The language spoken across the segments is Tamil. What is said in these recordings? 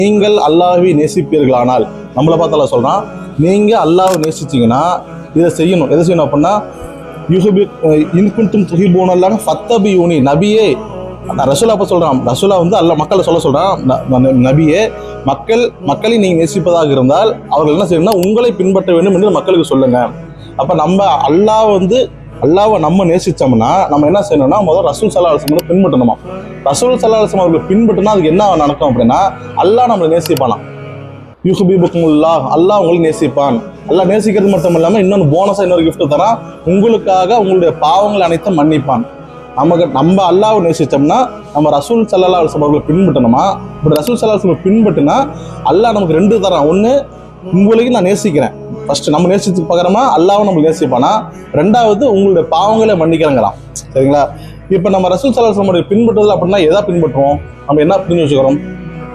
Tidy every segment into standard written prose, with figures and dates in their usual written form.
நீங்கள் அல்லாஹ்வை நேசிப்பீர்களானால், நம்மளை பார்த்தால சொல்றான், நீங்க அல்லாஹ்வை நேசிச்சீங்கன்னா இதை செய்யணும். எதை செய்யணும் அப்படின்னா, இன்குன்தும் துஹிப்பூனல்லாஹ ஃபத்தபியூனி, நபியே, ரசூலா அப்ப சொல்றான், ரசூலா வந்து அல்லாஹ் மக்களை சொல்றான், நபியே, மக்களை நீங்க நேசிப்பதாக இருந்தால் அவர்கள் என்ன செய்யணும்னா உங்களை பின்பற்ற வேண்டும் என்று மக்களுக்கு சொல்லுங்க. அப்ப நம்ம அல்லாஹ்வை நம்ம நேசிச்சோம்னா நம்ம என்ன செய்யணும்னா முதல் ரசூல் ஸல்லல்லாஹு அலைஹி வஸல்லம் பின்பற்றணுமா. ரசூல் ஸல்லல்லாஹு அலைஹி வஸல்லம் அவர்கள் பின்பற்றினா அதுக்கு என்ன நடக்கும் அப்படின்னா, அல்லாஹ் நம்மளை நேசிப்பானா. யுஹ்பிபுக்குமுல்லாஹ், அல்லாஹ் உங்களை நேசிப்பான். அல்லாஹ் நேசிக்கிறது மட்டும் இல்லாம இன்னொன்று போனஸா இன்னொரு கிஃப்ட் தரான், உங்களுக்காக உங்களுடைய பாவங்கள் அனைத்தும் மன்னிப்பான். நம்ம அல்லாஹ்வை நேசிச்சோம்னா நம்ம ரசூல் ஸல்லல்லாஹு அலைஹி வஸல்லம் அவர்களை பின்பற்றணுமா. இப்படி ரசூல் ஸல்லல்லாஹு அலைஹி வஸல்லம் பின்பற்றினா அல்லாஹ் நமக்கு ரெண்டு தரான். ஒன்று, உங்களுக்கு நான் நேசிக்கிறேன், ஃபர்ஸ்ட் நம்ம நேசித்து பகரமா அல்லாஹ்வும் நம்ம நேசிப்பானா. ரெண்டாவது, உங்களுடைய பாவங்களை மன்னிக்கிறாங்களாம். சரிங்களா? இப்போ நம்ம ரசூல் ஸல்லல்லாஹு அலைஹி வஸல்லம் பின்பற்றுதல் அப்படின்னா எதை பின்பற்றுவோம், நம்ம என்ன புரிஞ்சு வச்சுக்கிறோம்.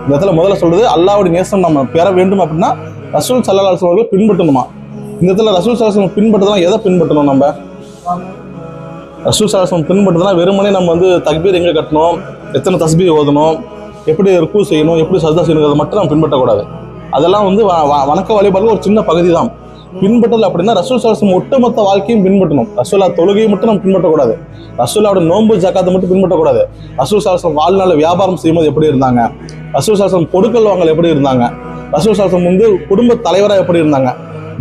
இந்த இடத்துல முதல்ல சொல்றது அல்லாஹ்வுடைய நேசம் நம்ம பெற வேண்டும் அப்படின்னா ரசூல் ஸல்லல்லாஹு அலைஹி வஸல்லம் பின்பற்றணுமா. இந்த இடத்துல ரசூல் ஸல்லல்லாஹு அலைஹி வஸல்லம் பின்பற்றுறதுனா எதை பின்பற்றணும். நம்ம ரசூல் ஸல்லல்லாஹு அலைஹி வஸல்லம் பின்பற்றுறதுனா வெறுமனே நம்ம வந்து தக்பீர் எங்கே கட்டணும், எத்தனை தஸ்பீஹ் ஓதணும், எப்படி ருக்கு செய்யணும், எப்படி சஜ்தா செய்யணும் மட்டும் நம்ம பின்பற்றக்கூடாது. அதெல்லாம் வந்து வணக்க வழிபாடுல ஒரு சின்ன பகுதி தான். பின்பற்றல் அப்படின்னா ரசூல் ஸல்லல்லாஹு அலைஹி வஸல்லம் ஒட்டுமொத்த வாழ்க்கையும் பின்பற்றணும். ரசூலா தொழுகையை மட்டும் நம்ம பின்பற்றக்கூடாது, ரசூலாவோட நோன்பு ஜக்காத்தை மட்டும் பின்பற்றக்கூடாது. ரசூல் ஸல்லல்லாஹு அலைஹி வஸல்லம் வாழ்நாள் வியாபாரம் செய்யும்போது எப்படி இருந்தாங்க, ரசூல் ஸல்லல்லாஹு அலைஹி வஸல்லம் கொடுக்கல் வாங்கல் எப்படி இருந்தாங்க, ரசூல் ஸல்லல்லாஹு அலைஹி வஸல்லம் வந்து குடும்ப தலைவராக எப்படி இருந்தாங்க,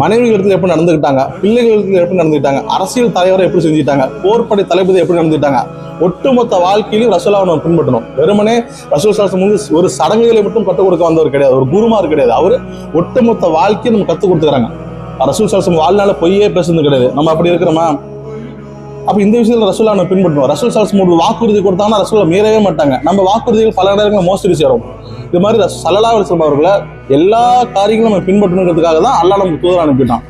மனைவிகளிடத்தில் எப்படி நடந்துக்கிட்டாங்க, பிள்ளைகளிடத்தில் எப்படி நடந்துக்கிட்டாங்க, அரசியல் தலைவரை எப்படி செஞ்சுக்கிட்டாங்க, போர்ப்படை தளபதி எப்படி நடந்துக்கிட்டாங்க, ஒட்டுமொத்த வாழ்க்கையிலும் ரசூலாவை நம்ம பின்பற்றணும். வெறுமனே ரசூல் ஸல்லல்லாஹு அலைஹி வஸல்லம் ஒரு சடங்குகளை மட்டும் கற்றுக் கொடுக்க வந்தவர் கிடையாது, ஒரு குருமார் கிடையாது. அவர் ஒட்டுமொத்த வாழ்க்கையை நம்ம கற்றுக் கொடுத்துக்கிறாங்க. ரசூல் ஸல்லல்லாஹு அலைஹி வஸல்லம் வாழ்நாள பொய்யே பேசுறது கிடையாது. நம்ம அப்படி இருக்கிறோமா? அப்ப இந்த விஷயத்துல ரசூலா நம்ம பின்பற்றுவோம். ரசூல் ஸல்லல்லாஹு அலைஹி வஸல்லம் வாக்குறுதி கொடுத்தாங்கன்னா ரசூலா மீறவே மாட்டாங்க. நம்ம வாக்குறுதிகள் பல நேரங்களில் மோசடி செய்றோம். இது மாதிரி ஸல்லல்லாஹு அலைஹி வஸல்லம் அவர்களை எல்லா காரியங்களும் நம்ம பின்பற்றணுங்கிறதுக்காக தான் அல்லாஹ் நமக்கு தூதர் அனுப்பிட்டான்.